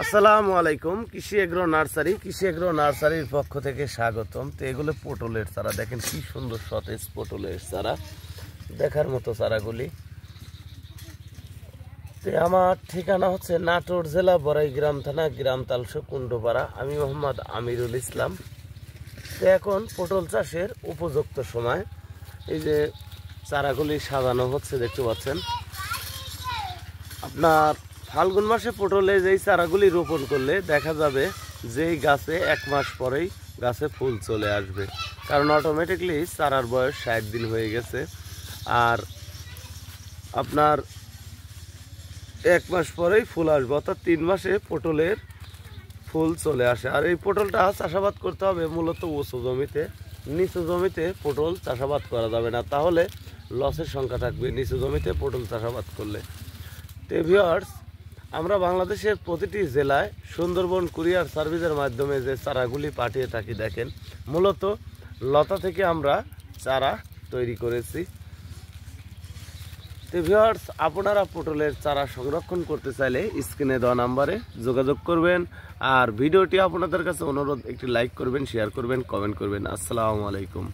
আসসালামু আলাইকুম। কৃষি এগ্রো নার্সারির পক্ষ থেকে স্বাগতম। তো এগুলো পটলের চারা, দেখেন কি সুন্দর সতেজ পটলের চারা, দেখার মতো চারাগুলি। তো আমার ঠিকানা হচ্ছে নাটোর জেলা বড়াইগ্রাম থানা, গ্রাম তালসো কুণ্ডপাড়া। আমি মোহাম্মদ আমিরুল ইসলাম। তো এখন পটল চাষের উপযুক্ত সময়। এই যে চারাগুলি সাজানো হচ্ছে, দেখতে পাচ্ছেন। আপনার ফাল্গুন মাসে পটলে যেই চারাগুলি রোপণ করলে দেখা যাবে যেই গাছে 1 মাস পরেই গাছে ফুল চলে আসবে, কারণ অটোমেটিকলি চারার বয়স 60 দিন হয়ে গেছে। আর আপনার 1 মাস পরেই ফুল আসবে, অর্থাৎ 3 মাসে পটলের ফুল চলে আসে। আর এই পটলটা চাষাবাদ করতে হবে মূলত উঁচু জমিতে। নিচু জমিতে পটল চাষাবাদ করা যাবে না, তাহলে লসের সংখ্যা থাকবে নিচু জমিতে পটল চাষাবাদ করলে। তো ভিউয়ার্স, আমরা বাংলাদেশের প্রতিটি জেলায় সুন্দরবন কুরিয়ার সার্ভিসের মাধ্যমে যে চারাগুলি পাঠিয়ে থাকি, দেখেন মূলত লতা থেকে আমরা চারা তৈরি করেছি। তো ভিউয়ার্স, আপনারা পটলের চারা সংরক্ষণ করতে চাইলে স্ক্রিনে দেওয়া নাম্বারে যোগাযোগ করবেন। আর ভিডিওটি আপনাদের কাছে অনুরোধ, একটি লাইক করবেন, শেয়ার করবেন, কমেন্ট করবেন। আসসালামু আলাইকুম।